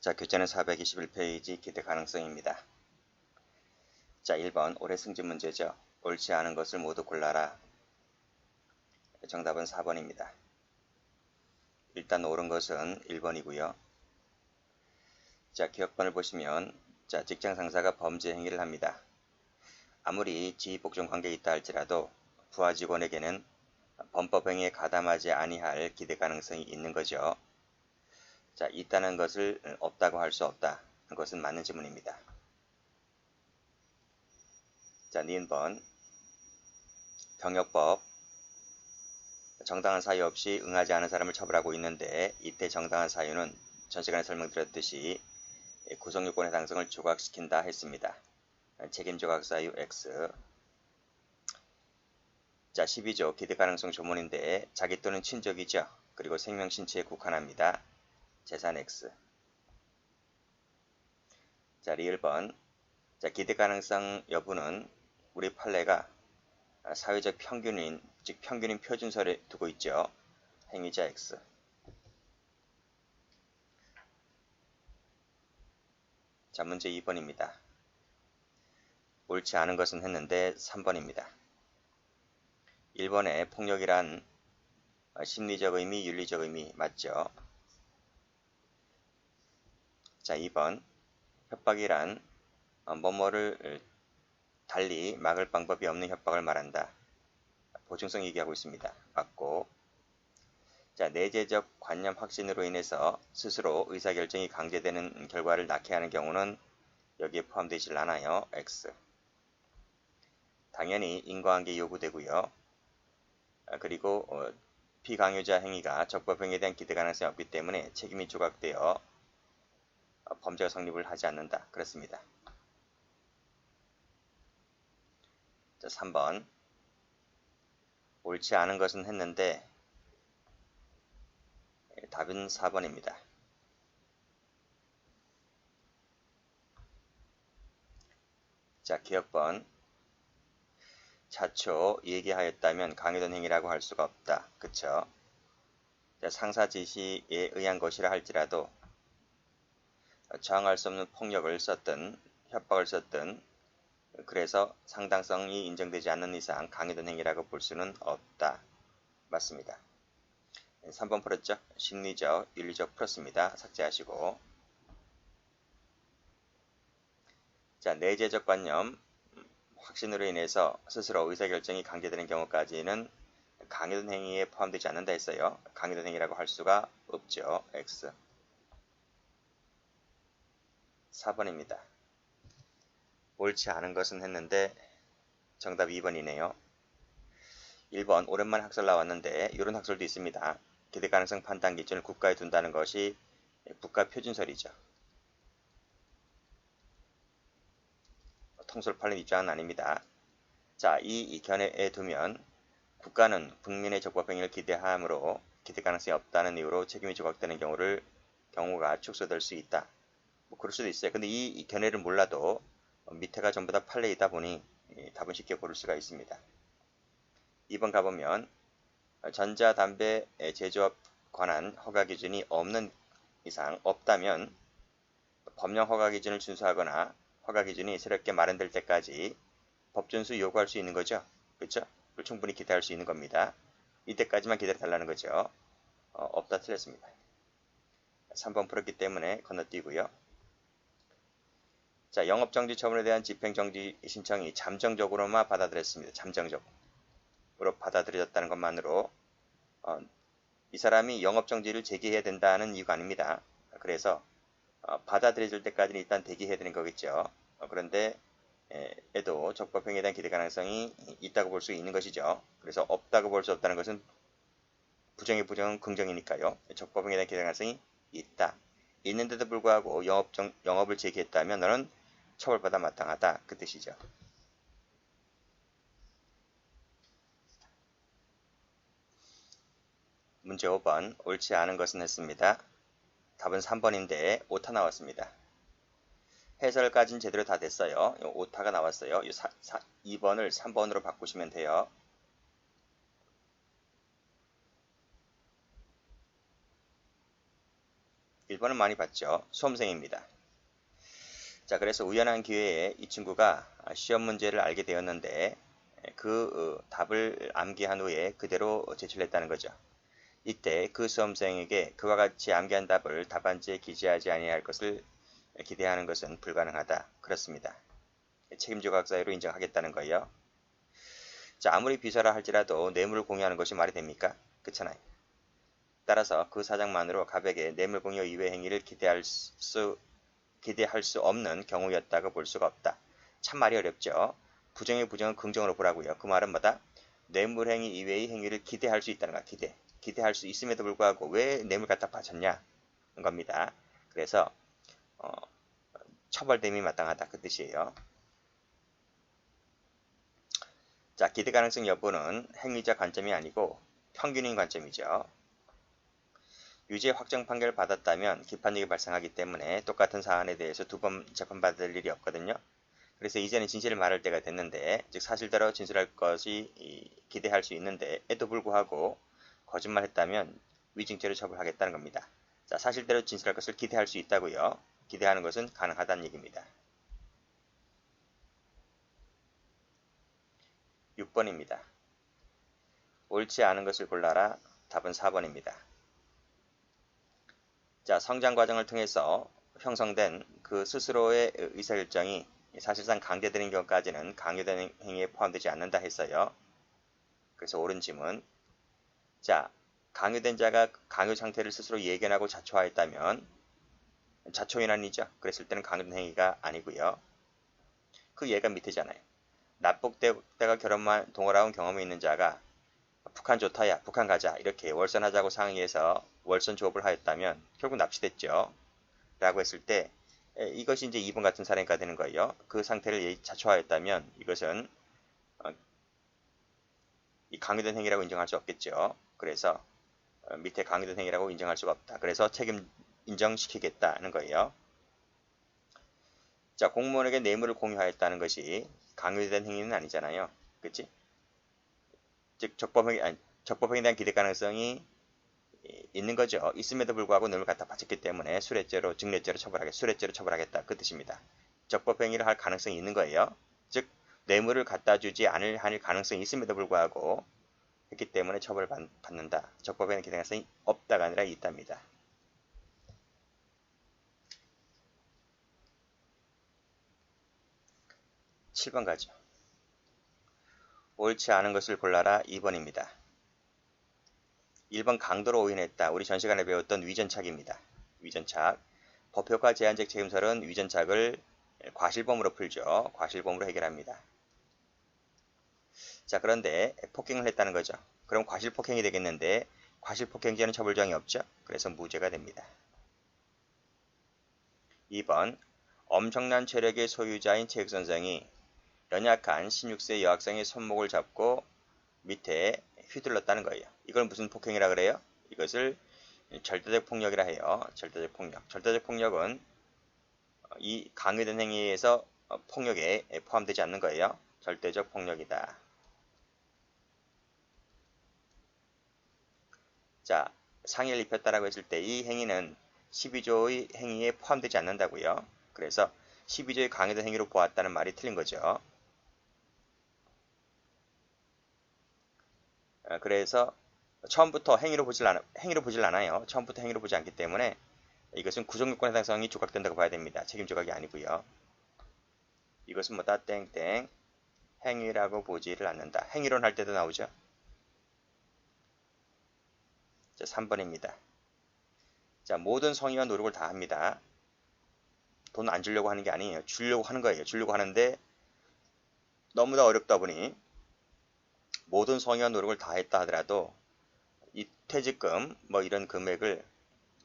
자, 교재는 421페이지 기대 가능성입니다. 자, 1번 올해 승진 문제죠. 옳지 않은 것을 모두 골라라. 정답은 4번입니다. 일단 옳은 것은 1번이고요. 자, 기억번을 보시면 자, 직장 상사가 범죄 행위를 합니다. 아무리 지휘복종 관계에 있다 할지라도 부하 직원에게는 범법 행위에 가담하지 아니할 기대 가능성이 있는 거죠. 자, 있다는 것을 없다고 할 수 없다. 그것은 맞는 지문입니다. 자, 니은번 병역법 정당한 사유 없이 응하지 않은 사람을 처벌하고 있는데 이때 정당한 사유는 전 시간에 설명드렸듯이 구성요건의 상승을 조각시킨다 했습니다. 책임 조각 사유 X. 자, 12조 기대 가능성 조문인데 자기 또는 친족이죠. 그리고 생명 신체에 국한합니다. 재산 X. 자, 리을번 자, 기대 가능성 여부는 우리 판례가 사회적 평균인, 즉 평균인 표준설에 두고 있죠. 행위자 X. 자, 문제 2번입니다. 옳지 않은 것은 했는데 3번입니다. 1번에 폭력이란 심리적 의미, 윤리적 의미 맞죠? 자, 2번 협박이란 뭐뭐를 달리 막을 방법이 없는 협박을 말한다. 보증성 얘기하고 있습니다. 맞고. 자, 내재적 관념 확신으로 인해서 스스로 의사결정이 강제되는 결과를 낳게 하는 경우는 여기에 포함되질 않아요. X. 당연히 인과관계 요구되고요. 그리고 피강요자 행위가 적법행위에 대한 기대 가능성이 없기 때문에 책임이 조각되어 범죄가 성립을 하지 않는다. 그렇습니다. 자, 3번 옳지 않은 것은 했는데 답은 4번입니다. 자, 기억번 차초 얘기하였다면 강요된 행위라고 할 수가 없다. 그쵸? 자, 상사 지시에 의한 것이라 할지라도 저항할 수 없는 폭력을 썼든 협박을 썼든 그래서 상당성이 인정되지 않는 이상 강요된 행위라고 볼 수는 없다. 맞습니다. 3번 풀었죠? 심리적, 윤리적 풀었습니다. 삭제하시고. 자, 내재적 관념 확신으로 인해서 스스로 의사결정이 강제되는 경우까지는 강요된 행위에 포함되지 않는다 했어요. 강요된 행위라고 할 수가 없죠. X. 4번입니다. 옳지 않은 것은 했는데 정답 2번이네요. 1번 오랜만에 학설 나왔는데 이런 학설도 있습니다. 기대 가능성 판단 기준을 국가에 둔다는 것이 국가 표준설이죠. 통솔팔린 입장은 아닙니다. 자, 이 견해에 두면 국가는 국민의 적법행위를 기대하므로 기대 가능성이 없다는 이유로 책임이 조각되는 경우가 축소될 수 있다. 뭐 그럴 수도 있어요. 근데 이 견해를 몰라도 밑에가 전부 다 판례이다 보니 답은 쉽게 고를 수가 있습니다. 2번 가보면 전자담배 제조업 관한 허가 기준이 없는 이상 없다면 법령 허가 기준을 준수하거나 허가 기준이 새롭게 마련될 때까지 법 준수 요구할 수 있는 거죠. 그렇죠? 그걸 충분히 기대할 수 있는 겁니다. 이때까지만 기다려달라는 거죠. 없다 틀렸습니다. 3번 풀었기 때문에 건너뛰고요. 자, 영업정지 처분에 대한 집행정지 신청이 잠정적으로만 받아들였습니다. 잠정적으로 받아들여졌다는 것만으로 이 사람이 영업정지를 제기해야 된다는 이유가 아닙니다. 그래서 받아들여질 때까지는 일단 대기해야 되는 거겠죠. 그런데 에도 적법행위에 대한 기대 가능성이 있다고 볼 수 있는 것이죠. 그래서 없다고 볼 수 없다는 것은 부정의 부정은 긍정이니까요. 적법행위에 대한 기대 가능성이 있다. 있는데도 불구하고 영업을 제기했다면 너는 처벌받아 마땅하다. 그 뜻이죠. 문제 5번 옳지 않은 것은 했습니다. 답은 3번인데 오타 나왔습니다. 해설까지는 제대로 다 됐어요. 오타가 나왔어요. 2번을 3번으로 바꾸시면 돼요. 1번은 많이 봤죠. 수험생입니다. 자, 그래서 우연한 기회에 이 친구가 시험 문제를 알게 되었는데 그 답을 암기한 후에 그대로 제출했다는 거죠. 이때 그 수험생에게 그와 같이 암기한 답을 답안지에 기재하지 아니할 것을 기대하는 것은 불가능하다. 그렇습니다. 책임조각 사유로 인정하겠다는 거예요. 자, 아무리 비서라 할지라도 뇌물을 공유하는 것이 말이 됩니까? 그렇잖아요. 따라서 그 사장만으로 갑에게 뇌물 공유 이외 행위를 기대할 수 없는 경우였다고 볼 수가 없다. 참 말이 어렵죠. 부정의 부정은 긍정으로 보라고요. 그 말은 뭐다? 뇌물행위 이외의 행위를 기대할 수 있다는 거야. 기대할 수 있음에도 불구하고 왜 뇌물 갖다 바쳤냐? 는 겁니다. 그래서 처벌됨이 마땅하다. 그 뜻이에요. 자, 기대 가능성 여부는 행위자 관점이 아니고 평균인 관점이죠. 유죄 확정 판결을 받았다면 기판력이 발생하기 때문에 똑같은 사안에 대해서 두 번 재판받을 일이 없거든요. 그래서 이제는 진실을 말할 때가 됐는데, 즉 사실대로 진술할 것이 기대할 수 있는데에도 불구하고 거짓말했다면 위증죄로 처벌하겠다는 겁니다. 자, 사실대로 진술할 것을 기대할 수 있다고요. 기대하는 것은 가능하다는 얘기입니다. 6번입니다. 옳지 않은 것을 골라라. 답은 4번입니다. 자, 성장 과정을 통해서 형성된 그 스스로의 의사결정이 사실상 강제되는 경우까지는 강요된 행위에 포함되지 않는다 했어요. 그래서 옳은 지문. 자, 강요된 자가 강요 상태를 스스로 예견하고 자초하였다면 자초인환이죠. 그랬을 때는 강요된 행위가 아니고요. 그 예가 밑에잖아요. 납북대가 결혼만 동거라온 경험이 있는 자가 북한 좋다야, 북한 가자 이렇게 월선하자고 상의해서 월선 조업을 하였다면 결국 납치됐죠. 라고 했을 때 이것이 이제 2번 같은 사례가 되는 거예요. 그 상태를 자초하였다면 이것은 이 강요된 행위라고 인정할 수 없겠죠. 그래서 밑에 강요된 행위라고 인정할 수가 없다. 그래서 책임 인정시키겠다는 거예요. 자, 공무원에게 뇌물을 공유하였다는 것이 강요된 행위는 아니잖아요. 그치? 즉 적법행위에 대한 기대 가능성이 있는 거죠. 있음에도 불구하고 뇌물 갖다 바쳤기 때문에 수뢰죄로 수뢰죄로 처벌하겠다. 그 뜻입니다. 적법행위를 할 가능성이 있는 거예요. 즉 뇌물을 갖다 주지 않을 가능성이 있음에도 불구하고 했기 때문에 처벌을 받는다. 적법행위 기대 가능성이 없다가 아니라 있답니다. 7번 가죠. 옳지 않은 것을 골라라. 2번입니다. 1번 강도로 오인했다. 우리 전 시간에 배웠던 위전착입니다. 위전착. 법효과 제한적 책임설은 위전착을 과실범으로 풀죠. 과실범으로 해결합니다. 자, 그런데 폭행을 했다는 거죠. 그럼 과실폭행이 되겠는데 과실폭행죄는 처벌조항이 없죠. 그래서 무죄가 됩니다. 2번 엄청난 체력의 소유자인 체육선생이 연약한 16세 여학생의 손목을 잡고 밑에 휘둘렀다는 거예요. 이걸 무슨 폭행이라 그래요? 이것을 절대적 폭력이라 해요. 절대적 폭력. 절대적 폭력은 이 강요된 행위에서 폭력에 포함되지 않는 거예요. 절대적 폭력이다. 자, 상해를 입혔다라고 했을 때 이 행위는 12조의 행위에 포함되지 않는다고요. 그래서 12조의 강요된 행위로 보았다는 말이 틀린 거죠. 그래서 처음부터 행위로 보질 않아요. 처음부터 행위로 보지 않기 때문에 이것은 구성요건 해당성이 조각된다고 봐야 됩니다. 책임 조각이 아니고요. 이것은 뭐다? 땡땡 행위라고 보지를 않는다. 행위론 할 때도 나오죠. 자, 3번입니다. 자, 모든 성의와 노력을 다 합니다. 돈 안 주려고 하는 게 아니에요. 주려고 하는 거예요. 주려고 하는데 너무나 어렵다 보니 모든 성의와 노력을 다 했다 하더라도 이 퇴직금 뭐 이런 금액을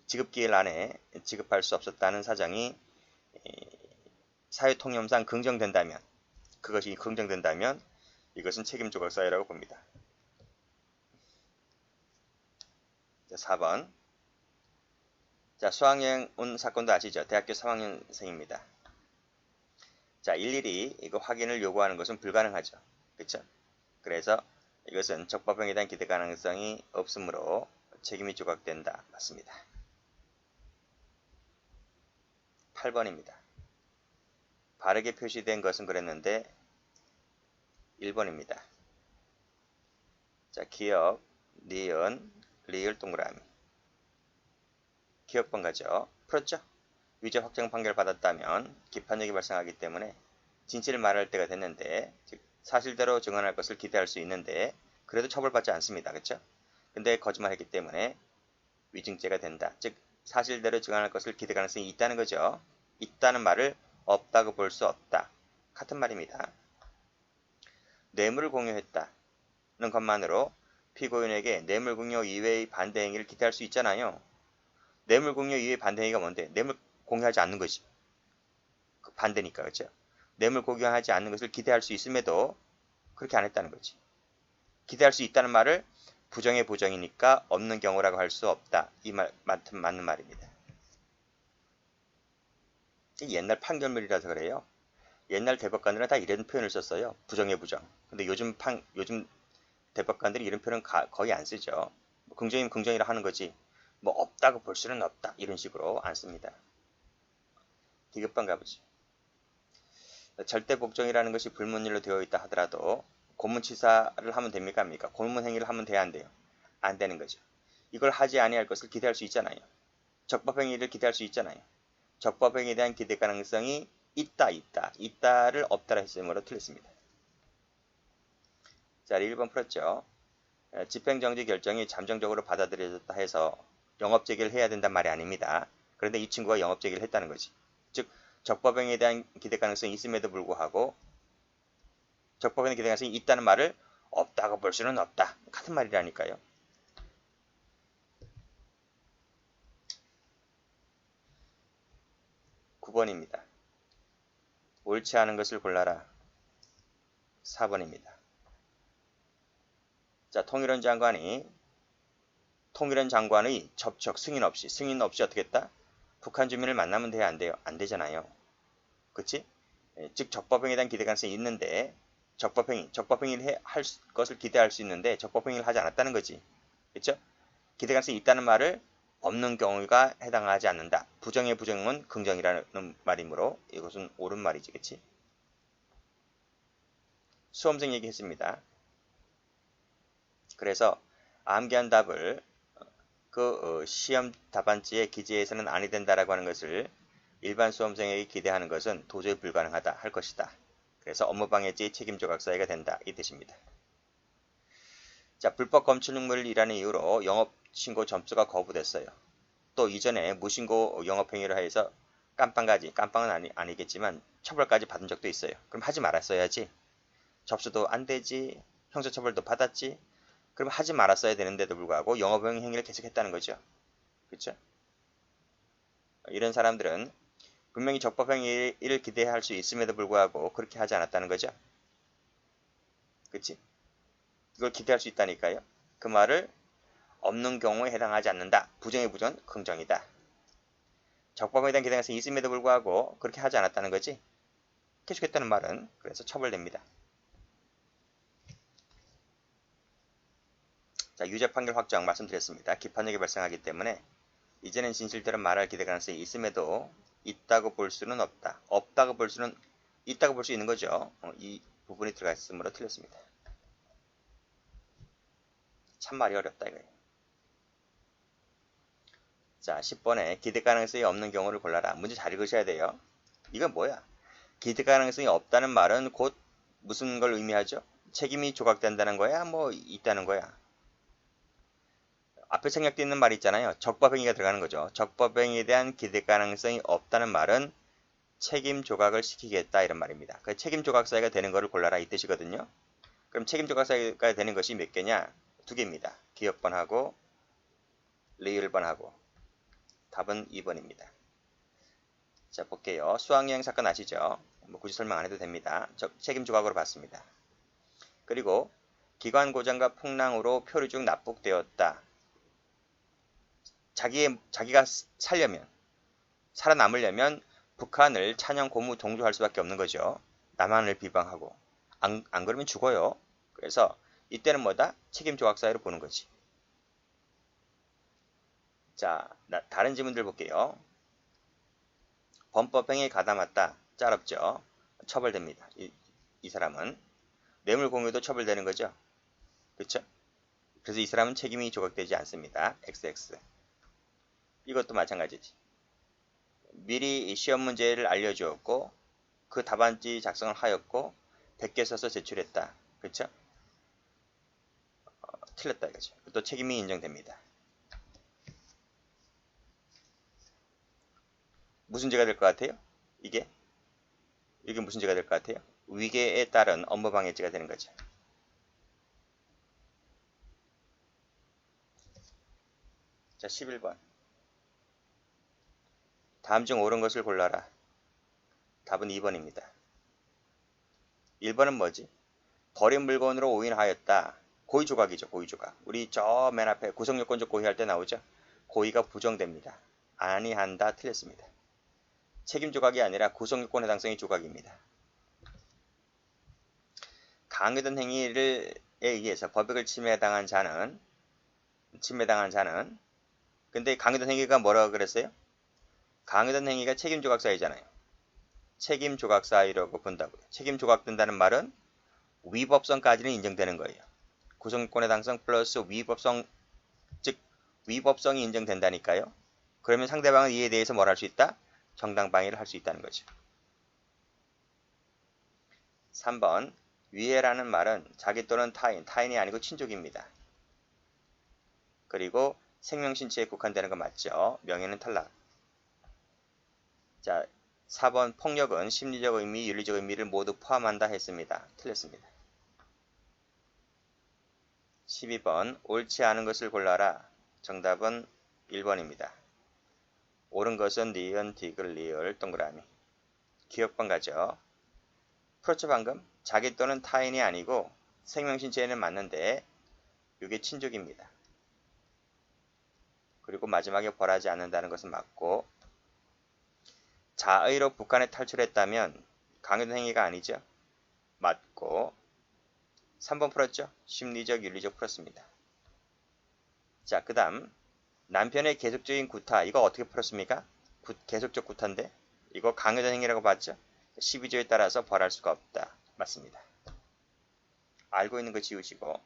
지급기일 안에 지급할 수 없었다는 사정이 사회통념상 긍정된다면 그것이 긍정된다면 이것은 책임조각 사유라고 봅니다. 자, 4번. 자, 수학여행 온 사건도 아시죠? 대학교 3학년생입니다. 자, 일일이 이거 확인을 요구하는 것은 불가능하죠. 그쵸? 그래서 이것은 적법행위에 대한 기대 가능성이 없으므로 책임이 조각된다. 맞습니다. 8번입니다. 바르게 표시된 것은 그랬는데 1번입니다. 자, 기억, 니은, 리을 동그라미. 기억번 가죠. 풀었죠? 유죄 확정 판결 받았다면 기판력이 발생하기 때문에 진실을 말할 때가 됐는데, 즉 사실대로 증언할 것을 기대할 수 있는데 그래도 처벌받지 않습니다. 그렇죠? 근데 거짓말했기 때문에 위증죄가 된다. 즉 사실대로 증언할 것을 기대 가능성이 있다는 거죠. 있다는 말을 없다고 볼 수 없다. 같은 말입니다. 뇌물을 공유했다는 것만으로 피고인에게 뇌물 공유 이외의 반대 행위를 기대할 수 있잖아요. 뇌물 공유 이외의 반대 행위가 뭔데? 뇌물 공유하지 않는 거지. 그 반대니까. 그렇죠? 뇌물 공유하지 않는 것을 기대할 수 있음에도 그렇게 안 했다는 거지. 기대할 수 있다는 말을 부정의 부정이니까 없는 경우라고 할 수 없다. 이 말 맞는 말입니다. 옛날 판결문이라서 그래요. 옛날 대법관들은 다 이런 표현을 썼어요. 부정의 부정. 근데 요즘 대법관들이 이런 표현은 거의 안 쓰죠. 뭐 긍정이면 긍정이라 하는 거지. 뭐 없다고 볼 수는 없다. 이런 식으로 안 씁니다. 디귿번 가보지. 절대 복종이라는 것이 불문율로 되어 있다 하더라도 고문치사를 하면 됩니까? 합니까? 고문행위를 하면 돼야 안 돼요? 안 되는 거죠. 이걸 하지 아니할 것을 기대할 수 있잖아요. 적법행위를 기대할 수 있잖아요. 적법행위에 대한 기대 가능성이 있다를 없다라 했으므로 틀렸습니다. 자, 1번 풀었죠. 집행정지 결정이 잠정적으로 받아들여졌다 해서 영업제기를 해야 된단 말이 아닙니다. 그런데 이 친구가 영업제기를 했다는 거지. 즉 적법행위에 대한 기대 가능성이 있음에도 불구하고 적법행위에 기대 가능성이 있다는 말을 없다고 볼 수는 없다. 같은 말이라니까요. (9번입니다) 옳지 않은 것을 골라라. 4번입니다. 자, 통일원 장관의 접촉, 승인 없이 어떻게 했다? 북한 주민을 만나면 돼야 안 돼요? 안 되잖아요. 그치? 즉 적법행위에 대한 기대 가능성이 있는데 적법행위를 할 것을 기대할 수 있는데 적법행위를 하지 않았다는 거지. 그렇죠? 기대 가능성이 있다는 말을 없는 경우가 해당하지 않는다. 부정의 부정은 긍정이라는 말이므로 이것은 옳은 말이지. 그치? 수험생 얘기했습니다. 그래서 암기한 답을 시험 답안지에 기재해서는 아니 된다라고 하는 것을 일반 수험생에게 기대하는 것은 도저히 불가능하다 할 것이다. 그래서 업무방해죄의 책임조각사유가 된다. 이 뜻입니다. 자, 불법 검출물이라는 이유로 영업신고 점수가 거부됐어요. 또 이전에 무신고 영업행위를 해서 깜빵은 아니겠지만 처벌까지 받은 적도 있어요. 그럼 하지 말았어야지. 접수도 안 되지. 형사처벌도 받았지. 그럼 하지 말았어야 되는데도 불구하고 영업행위를 계속했다는 거죠. 그렇죠? 이런 사람들은 분명히 적법행위를 기대할 수 있음에도 불구하고 그렇게 하지 않았다는 거죠. 그치? 이걸 기대할 수 있다니까요. 그 말을 없는 경우에 해당하지 않는다. 부정의 부정은 긍정이다. 적법에 대한 기대 가능성이 있음에도 불구하고 그렇게 하지 않았다는 거지. 계속했다는 말은 그래서 처벌됩니다. 자, 유죄 판결 확정 말씀드렸습니다. 기판력이 발생하기 때문에 이제는 진실대로 말할 기대 가능성이 있음에도 있다고 볼 수는 없다. 있다고 볼 수 있는 거죠. 이 부분이 들어가 있으므로 틀렸습니다. 참 말이 어렵다 이거예요. 자, 10번에 기대 가능성이 없는 경우를 골라라. 문제 잘 읽으셔야 돼요. 이건 뭐야? 기대 가능성이 없다는 말은 곧 무슨 걸 의미하죠? 책임이 조각된다는 거야? 뭐 있다는 거야? 앞에 생략되어 있는 말이 있잖아요. 적법행위가 들어가는 거죠. 적법행위에 대한 기대 가능성이 없다는 말은 책임 조각을 시키겠다 이런 말입니다. 그 책임 조각 사유가 되는 것을 골라라 이 뜻이거든요. 그럼 책임 조각 사유가 되는 것이 몇 개냐? 2개입니다. 기억번하고 리을번하고. 답은 2번입니다. 자, 볼게요. 수학여행 사건 아시죠? 뭐 굳이 설명 안 해도 됩니다. 책임 조각으로 봤습니다. 그리고 기관 고장과 풍랑으로 표류중 납북되었다. 자기가 살아남으려면 북한을 찬양 고무 동조할 수밖에 없는 거죠. 남한을 비방하고. 안 그러면 죽어요. 그래서 이때는 뭐다? 책임 조각 사유로 보는 거지. 자, 다른 질문들 볼게요. 범법행위에 가담했다. 짤없죠. 처벌됩니다. 이 사람은 뇌물 공유도 처벌되는 거죠. 그렇죠? 그래서 이 사람은 책임이 조각되지 않습니다. XX. 이것도 마찬가지지. 미리 시험 문제를 알려주었고 그 답안지 작성을 하였고 100개 써서 제출했다. 그렇죠? 틀렸다 이거죠. 또 책임이 인정됩니다. 무슨 죄가 될 것 같아요? 이게 무슨 죄가 될 것 같아요? 위계에 따른 업무방해죄가 되는 거죠. 자, 11번. 다음 중 옳은 것을 골라라. 답은 2번입니다. 1번은 뭐지? 버린 물건으로 오인하였다. 고의 조각이죠. 고의 조각. 우리 저 맨 앞에 구성요건적 고의할 때 나오죠. 고의가 부정됩니다. 아니한다. 틀렸습니다. 책임 조각이 아니라 구성요건 해당성의 조각입니다. 강요된 행위에 의해서 법익을 침해당한 자는 근데 강요된 행위가 뭐라고 그랬어요? 강요된 행위가 책임 조각 사유잖아요. 책임 조각 사유라고 본다고요. 책임 조각된다는 말은 위법성까지는 인정되는 거예요. 구성요건 해당성 플러스 위법성, 즉 위법성이 인정된다니까요. 그러면 상대방은 이에 대해서 뭘 할 수 있다? 정당방위를 할 수 있다는 거죠. 3번. 위해라는 말은 자기 또는 타인이 아니고 친족입니다. 그리고 생명신체에 국한되는 거 맞죠? 명예는 탈락. 자, 4번. 폭력은 심리적 의미, 윤리적 의미를 모두 포함한다 했습니다. 틀렸습니다. 12번. 옳지 않은 것을 골라라. 정답은 1번입니다. 옳은 것은 니은, 디귿, 리을, 동그라미. 기억번 가죠. 풀었죠 방금? 자기 또는 타인이 아니고 생명신체에는 맞는데 이게 친족입니다. 그리고 마지막에 벌하지 않는다는 것은 맞고 자의로 북한에 탈출했다면 강요된 행위가 아니죠. 맞고 3번 풀었죠. 심리적, 윤리적 풀었습니다. 자, 그 다음 남편의 계속적인 구타 이거 어떻게 풀었습니까? 계속적 구타인데 이거 강요된 행위라고 봤죠. 12조에 따라서 벌할 수가 없다. 맞습니다. 알고 있는 거 지우시고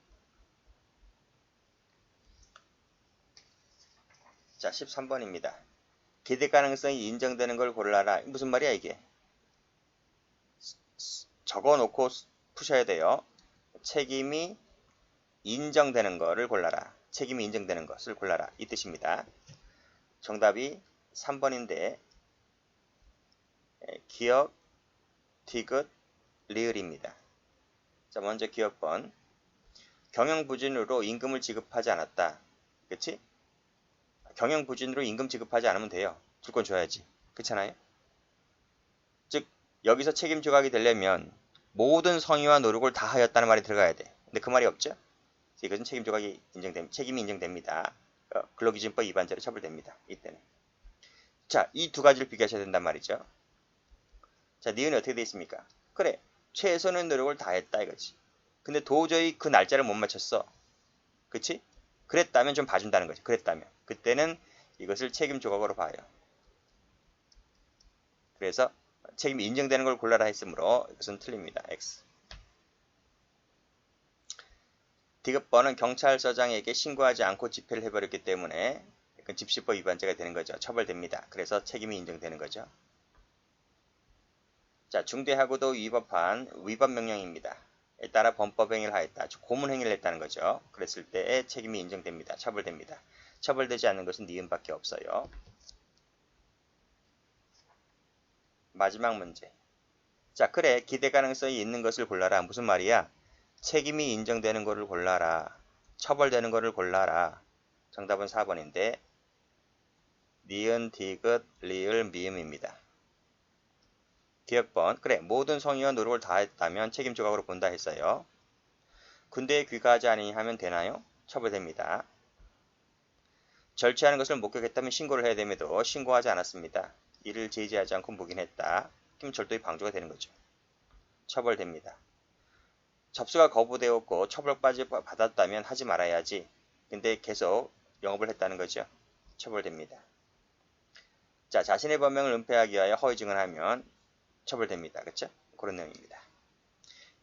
자 13번입니다. 기대 가능성이 인정되는 걸 골라라. 무슨 말이야 이게? 적어놓고 푸셔야 돼요. 책임이 인정되는 거를 골라라. 책임이 인정되는 것을 골라라. 이 뜻입니다. 정답이 3번인데 기억, 디귿, 리을입니다. 자, 먼저 기억번. 경영부진으로 임금을 지급하지 않았다. 그치? 경영부진으로 임금 지급하지 않으면 돼요. 줄건 줘야지. 그렇잖아요? 즉 여기서 책임 조각이 되려면 모든 성의와 노력을 다 하였다는 말이 들어가야 돼. 근데 그 말이 없죠? 이것은 책임 조각이 책임이 인정됩니다. 근로기준법 위반죄로 처벌됩니다. 이때는. 자, 이 두 가지를 비교하셔야 된단 말이죠. 자, 니은이 어떻게 되어 있습니까? 그래, 최선의 노력을 다했다 이거지. 근데 도저히 그 날짜를 못 맞췄어. 그치? 그랬다면 좀 봐준다는 거지. 그랬다면. 그때는 이것을 책임 조각으로 봐요. 그래서 책임이 인정되는 걸 골라라 했으므로 이것은 틀립니다. X. 디귿번은 경찰서장에게 신고하지 않고 집회를 해버렸기 때문에 집시법 위반죄가 되는 거죠. 처벌됩니다. 그래서 책임이 인정되는 거죠. 자, 중대하고도 위법한 위법명령입니다. 에 따라 범법행위를 하였다. 고문행위를 했다는 거죠. 그랬을 때의 책임이 인정됩니다. 처벌됩니다. 처벌되지 않는 것은 니은밖에 없어요. 마지막 문제. 자, 그래. 기대 가능성이 있는 것을 골라라. 무슨 말이야? 책임이 인정되는 것을 골라라. 처벌되는 것을 골라라. 정답은 4번인데 니은, 디귿, 리을, 미음입니다. 기억번. 그래. 모든 성의와 노력을 다했다면 책임 조각으로 본다 했어요. 군대에 귀가하지 아니하면 되나요? 처벌됩니다. 절취하는 것을 목격했다면 신고를 해야 됨에도 신고하지 않았습니다. 이를 제지하지 않고 묵인했다. 그럼 절도의 방조가 되는 거죠. 처벌됩니다. 접수가 거부되었고 처벌까지 받았다면 하지 말아야지. 근데 계속 영업을 했다는 거죠. 처벌됩니다. 자, 자신의 변명을 은폐하기 위하여 허위 증언하면 처벌됩니다. 그렇죠? 그런 내용입니다.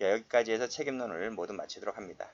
야, 여기까지 해서 책임론을 모두 마치도록 합니다.